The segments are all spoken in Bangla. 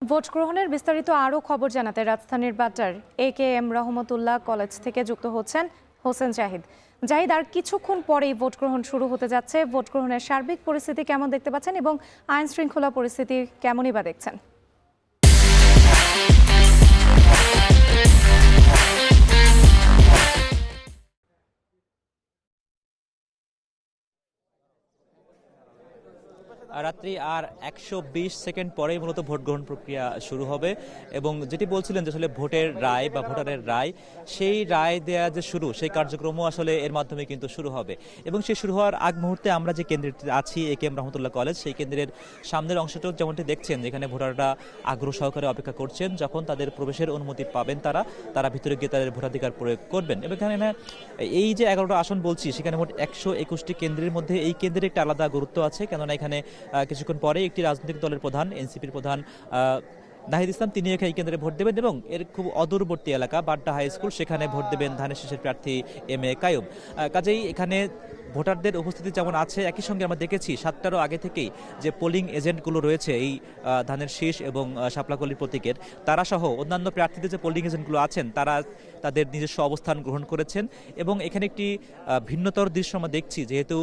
ভোট গ্রহণের বিস্তারিত আরও খবর জানাতে রাজধানীর বাড্ডার AKM রহমতুল্লাহ কলেজ থেকে যুক্ত হচ্ছেন হোসেন জাহিদ। জাহিদ, আর কিছুক্ষণ পরেই ভোট গ্রহণ শুরু হতে যাচ্ছে। ভোট গ্রহণের সার্বিক পরিস্থিতি কেমন দেখতে পাচ্ছেন এবং আইন শৃঙ্খলা পরিস্থিতি কেমনই বা দেখছেন? রাত্রি আর 120 সেকেন্ড পরেই মূলত ভোট গ্রহণ প্রক্রিয়া শুরু হবে এবং যেটি বলছিলেন যে আসলে ভোটের রায় বা ভোটারের রায়, সেই রায় দেয়া যে শুরু, সেই কার্যক্রমও আসলে এর মাধ্যমে কিন্তু শুরু হবে। এবং সেই শুরু হওয়ার আগ মুহূর্তে আমরা যে কেন্দ্রটি আছি AKM রহমতুল্লাহ কলেজ, সেই কেন্দ্রের সামনের অংশটাও যেমনটি দেখছেন, যেখানে ভোটাররা আগ্রহ সহকারে অপেক্ষা করছেন যখন তাদের প্রবেশের অনুমতি পাবেন তারা ভিতরে গিয়ে তাদের ভোটাধিকার প্রয়োগ করবেন। এবং এখানে এই যে 11টা আসন বলছি, সেখানে মোট 121টি কেন্দ্রের মধ্যে এই কেন্দ্রের একটা আলাদা গুরুত্ব আছে, কেননা এখানে কিছুক্ষণ পরে একটি রাজনৈতিক দলের প্রধান, এনসিপির প্রধান নাহিদ ইসলাম, তিনি এই কেন্দ্রে ভোট দেবেন এবং এর খুব অদূরবর্তী এলাকা বাড্ডা হাই স্কুল, সেখানে ভোট দেবেন ধানের শীষের প্রার্থী MA কায়ুম। কাজেই এখানে ভোটারদের উপস্থিতি যেমন আছে, একই সঙ্গে আমরা দেখেছি 7টারও আগে থেকেই যে পোলিং এজেন্টগুলো রয়েছে এই ধানের শীষ এবং শাপলাকলির প্রতীকের, তারা সহ অন্যান্য প্রার্থীদের যে পোলিং এজেন্টগুলো আছেন, তারা তাদের নিজস্ব অবস্থান গ্রহণ করেছেন। এবং এখানে একটি ভিন্নতর দৃশ্য আমরা দেখছি, যেহেতু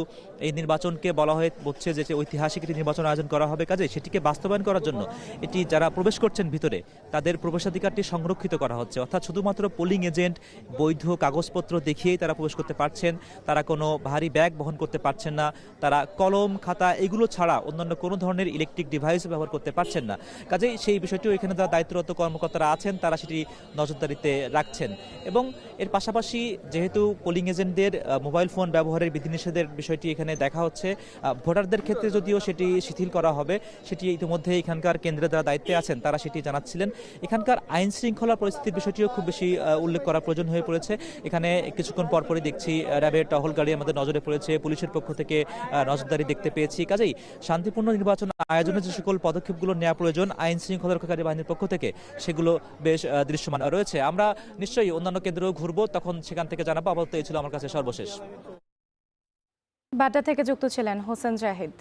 এই নির্বাচনকে বলা হচ্ছে যে ঐতিহাসিক একটি নির্বাচন আয়োজন করা হবে, কাজে সেটিকে বাস্তবায়ন করার জন্য এটি যারা প্রবেশ করছেন ভিতরে, তাদের প্রবেশাধিকারটি সংরক্ষিত করা হচ্ছে। অর্থাৎ শুধুমাত্র পোলিং এজেন্ট বৈধ কাগজপত্র দেখিয়েই তারা প্রবেশ করতে পারছেন, তারা কোনো ভারী ব্যাগ বহন করতে পারছেন না, তারা কলম খাতা এগুলো ছাড়া অন্যান্য কোনো ধরনের ইলেকট্রিক ডিভাইস ব্যবহার করতে পারছেন না। কাজেই সেই বিষয়টিও এখানে যারা দায়িত্বরত কর্মকর্তারা আছেন, তারা সেটি নজরদারিতে রাখছেন। এবং এর পাশাপাশি যেহেতু পোলিং এজেন্টদের মোবাইল ফোন ব্যবহারের বিধিনিষেধের বিষয়টি এখানে দেখা হচ্ছে, ভোটারদের ক্ষেত্রে যদিও সেটি শিথিল করা হবে, সেটি ইতিমধ্যে এখানকার কেন্দ্রে যারা দায়িত্বে আছেন তারা সেটি জানাচ্ছিলেন। এখানকার আইন শৃঙ্খলা পরিস্থিতির বিষয়টিও খুব বেশি উল্লেখ করা প্রয়োজন হয়ে পড়েছে। এখানে কিছুক্ষণ পরপরই দেখছি র্যাবের টহল গাড়ি আমাদের নজরে পড়েছে, পুলিশের পক্ষ থেকে নজরদারি দেখতে পেয়েছি। কাজেই শান্তিপূর্ণ নির্বাচন আয়োজনের যে সকল পদক্ষেপগুলো নেওয়া প্রয়োজন আইন শৃঙ্খলা রক্ষাকারী বাহিনীর পক্ষ থেকে, সেগুলো বেশ দৃশ্যমান রয়েছে। আমরা নিশ্চয়ই অন্যান্য কেন্দ্রেও ঘুরবো, তখন সেখান থেকে জানাবো। আপাতত এই ছিল আমার কাছে সর্বশেষ। বাড্ডা থেকে যুক্ত ছিলেন হোসেন জাহিদ।